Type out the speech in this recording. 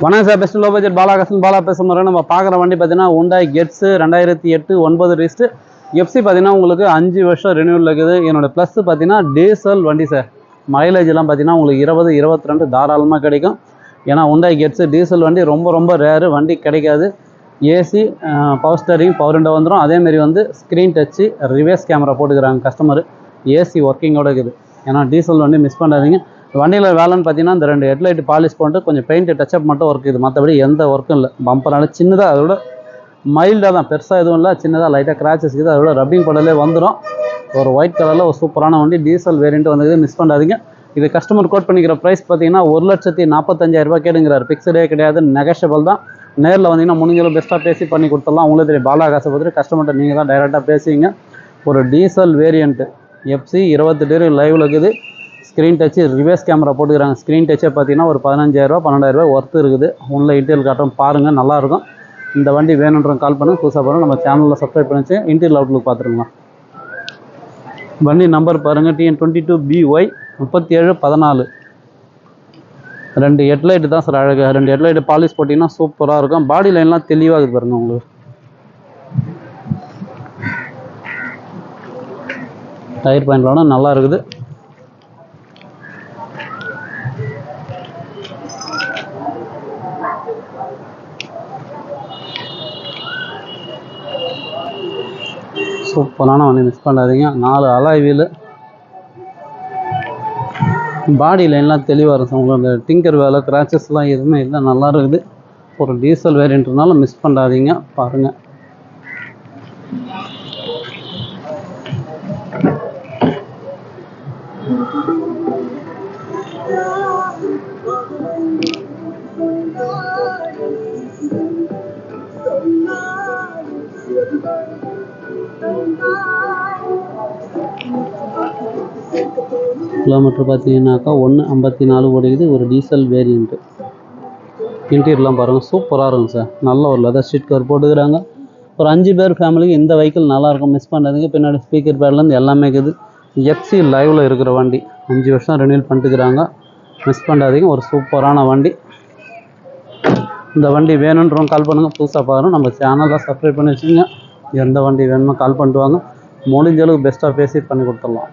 வணக்கம் sir, best low budget Bala பேச முறை நம்ம பார்க்குற வண்டி பார்த்தீங்கன்னா Hyundai Getz 2008 9 ரிஸ்ட் எஃப்சி பார்த்தீங்கன்னா உங்களுக்கு 5 வருஷம் ரெனியூவல் இருக்குது. என்னோட ப்ளஸ் பார்த்தீங்கன்னா டீசல் வண்டி சார். மைலேஜ்லாம் பார்த்தீங்கன்னா உங்களுக்கு 20 22 தாராளமாக கிடைக்கும். ஏன்னா Hyundai Getz டீசல் வண்டி ரொம்ப ரேரு, வண்டி கிடைக்காது. AC, power steering, power window வந்துடும். அதேமாரி வந்து ஸ்க்ரீன் டச்சு, ரிவர்ஸ் கேமரா போட்டுக்கிறாங்க கஸ்டமர். ஏசி ஒர்க்கிங்கோட இருக்குது. ஏன்னா டீசல் வண்டி மிஸ் பண்ணாதீங்க. வண்டியில் வேலைன்னு பார்த்தீங்கன்னா இந்த 2 ஹெட்லைட் பாலிஷ் பண்ணிட்டு கொஞ்சம் பெயிண்ட் டச்சப் மட்டும் ஒர்க் இருக்குது. மற்றபடி எந்த ஒர்க்கும் இல்லை. பம்பரான சின்னதாக, அதோட மைல்டாக தான், பெருசாக எதுவும் இல்லை. சின்னதாக லைட்டாக கிராச்சஸ் இருக்குது. அதோட ரப்பிங் படலே வந்துடும். ஒரு ஒயிட் கலரில் ஒரு சூப்பரான வண்டி, டீசல் வேரியண்ட் வந்தது, மிஸ் பண்ணாதீங்க. இது கஸ்டமர் கோட் பண்ணிக்கிற ப்ரைஸ் பார்த்தீங்கன்னா 1,45,000 கேடுங்கிறார். ஃபிக்ஸடே கிடையாது, நெகஷியபிள் தான். நேரில் வந்தீங்கன்னா முடிஞ்சளவு பெஸ்ட்டாக பேசி பண்ணி கொடுத்துடலாம். உங்களுக்கு தெரியும் பாலா காசை பற்றி கஸ்டமர்கிட்ட நீங்கள் தான் டைரெக்டாக பேசுவீங்க. ஒரு டீசல் வேரியண்ட்டு எஃப்சி 28 லைவில் இருக்குது. ஸ்க்ரீன் டச்சு, ரிவர்ஸ் கேமரா போட்டுக்கிறாங்க. ஸ்க்ரீன் டச்சை பார்த்தீங்கன்னா ஒரு 15,000 12,000 ஒர்த்து இருக்குது. உள்ள இன்டீரியல் காட்டும் பாருங்கள், நல்லாயிருக்கும். இந்த வண்டி வேணுன்றவங்க கால் பண்ணுங்கள். புதுசாக பாருங்கள், நம்ம சேனலில் சப்ஸ்கிரைப் பண்ணிச்சு இன்டீரியல் அவுட்லுக் பார்த்துருங்களா. வண்டி நம்பர் பாருங்கள், TN22BY 3714. 2 ஹெட்லைட்டு தான் சார் அழகாக. 2 ஹெட்லைட்டு பாலிஷ் போட்டிங்கன்னா சூப்பராக இருக்கும். பாடி லைன்லாம் தெளிவாக இருக்குது பாருங்கள் உங்களுக்கு. டயர் பாயிண்ட்லோட நல்லா இருக்குது. சூப்பரான வண்டி, மிஸ் பண்ணாதீங்க. 4 அலாய் வீலு, பாடி லைன்லாம் தெளிவாக இருக்கும். உங்களுக்கு அந்த டிங்கர் வேலை, கிராச்சஸ்லாம் எதுவுமே இல்லை, நல்லா இருக்குது. ஒரு டீசல் வேரியண்ட்னால மிஸ் பண்ணாதீங்க, பாருங்கள். கிலோமீட்டர் பார்த்தீங்கன்னாக்கா 1.54 ஓடிக்குது. ஒரு டீசல் வேரியண்ட்டு. இன்டீரியர்லாம் பாருங்கள், சூப்பராக இருக்கும் சார். நல்ல ஒரு லெதர் ஷீட் கவர் போட்டுக்கிறாங்க. ஒரு 5 பேர் ஃபேமிலிக்கு இந்த வெஹிக்கிள் நல்லாயிருக்கும், மிஸ் பண்ணாதீங்க. பின்னாடி ஸ்பீக்கர் பேட்லேருந்து எல்லாமே இருக்குது. எஃப்சி லைவில் இருக்கிற வண்டி, 5 வருஷம் ரெனியூல் பண்ணிட்டுக்கிறாங்க, மிஸ் பண்ணாதீங்க. ஒரு சூப்பரான வண்டி. இந்த வண்டி வேணுன்றவங்க கால் பண்ணுங்கள். புதுசாக பாருங்கள், நம்ம சேனலில் சப்ஸ்கிரைப் பண்ணி வச்சுங்க. எந்த வண்டி வேணுமோ கால் பண்ணிட்டு வாங்க. முடிஞ்ச அளவுக்கு பெஸ்ட்டாக பேசி பண்ணி கொடுத்துடலாம்.